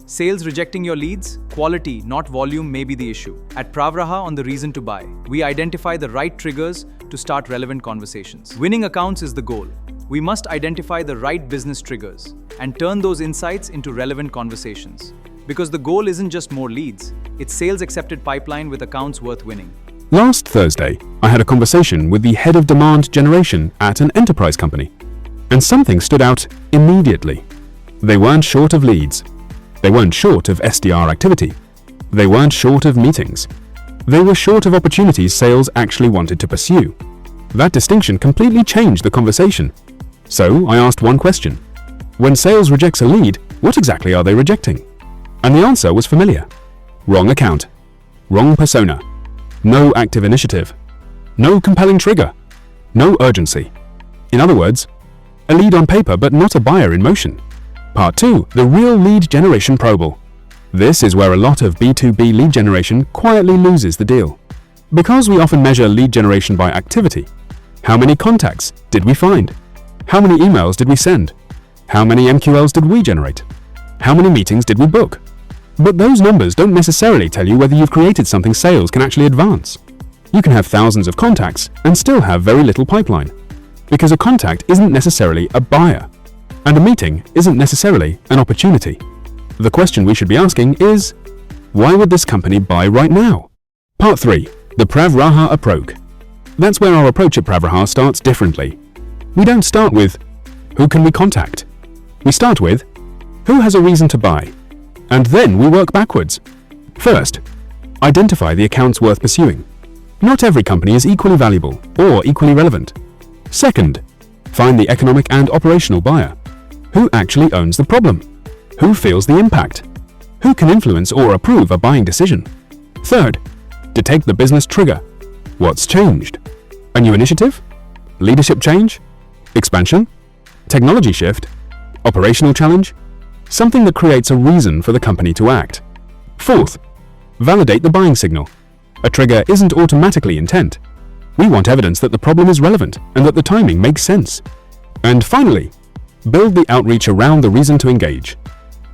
Sales rejecting your leads? Quality, not volume, may be the issue. At PravRaha on the Reason to Buy, we identify the right triggers to start relevant conversations. Winning accounts is the goal. We must identify the right business triggers and turn those insights into relevant conversations. Because the goal isn't just more leads, it's sales accepted pipeline with accounts worth winning. Last Thursday, I had a conversation with the head of demand generation at an enterprise company, and something stood out immediately. They weren't short of leads. They weren't short of SDR activity. They weren't short of meetings. They were short of opportunities sales actually wanted to pursue. That distinction completely changed the conversation. So I asked one question. When sales rejects a lead, what exactly are they rejecting? And the answer was familiar. Wrong account. Wrong persona. No active initiative. No compelling trigger. No urgency. In other words, a lead on paper but not a buyer in motion. Part 2. The real lead generation probable. This is where a lot of B2B lead generation quietly loses the deal. Because we often measure lead generation by activity. How many contacts did we find? How many emails did we send? How many MQLs did we generate? How many meetings did we book? But those numbers don't necessarily tell you whether you've created something sales can actually advance. You can have thousands of contacts and still have very little pipeline. Because a contact isn't necessarily a buyer, and a meeting isn't necessarily an opportunity. The question we should be asking is, why would this company buy right now? Part 3. The PravRaha approach. That's where our approach at PravRaha starts differently. We don't start with, who can we contact? We start with, who has a reason to buy? And then we work backwards. First, identify the accounts worth pursuing. Not every company is equally valuable or equally relevant. Second, find the economic and operational buyer. Who actually owns the problem? Who feels the impact? Who can influence or approve a buying decision? Third, detect the business trigger. What's changed? A new initiative? Leadership change? Expansion? Technology shift? Operational challenge? Something that creates a reason for the company to act. Fourth, validate the buying signal. A trigger isn't automatically intent. We want evidence that the problem is relevant and that the timing makes sense. And finally, build the outreach around the reason to engage.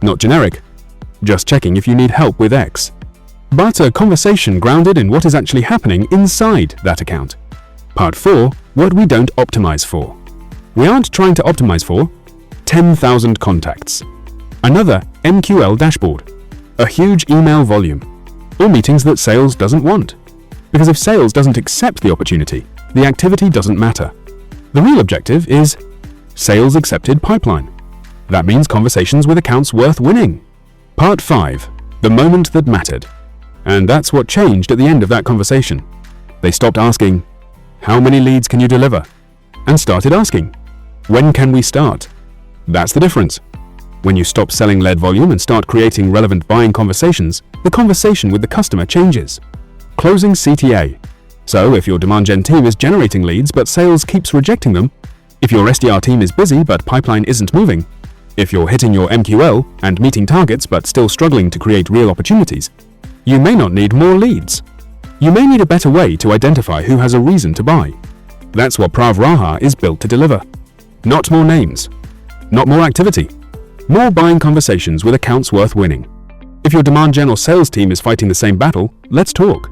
Not generic, just checking if you need help with X, but a conversation grounded in what is actually happening inside that account. Part 4. What we don't optimize for. We aren't trying to optimize for 10,000 contacts, another MQL dashboard, a huge email volume, or meetings that sales doesn't want. Because if sales doesn't accept the opportunity, the activity doesn't matter. The real objective is sales accepted pipeline. That means conversations with accounts worth winning. Part 5. The moment that mattered. And that's what changed at the end of that conversation. They stopped asking, how many leads can you deliver? And started asking, when can we start? That's the difference. When you stop selling lead volume and start creating relevant buying conversations, the conversation with the customer changes. Closing CTA. So if your demand gen team is generating leads but sales keeps rejecting them, if your SDR team is busy but pipeline isn't moving, if you're hitting your MQL and meeting targets but still struggling to create real opportunities, you may not need more leads. You may need a better way to identify who has a reason to buy. That's what PravRaha is built to deliver. Not more names. Not more activity. More buying conversations with accounts worth winning. If your demand gen or sales team is fighting the same battle, let's talk.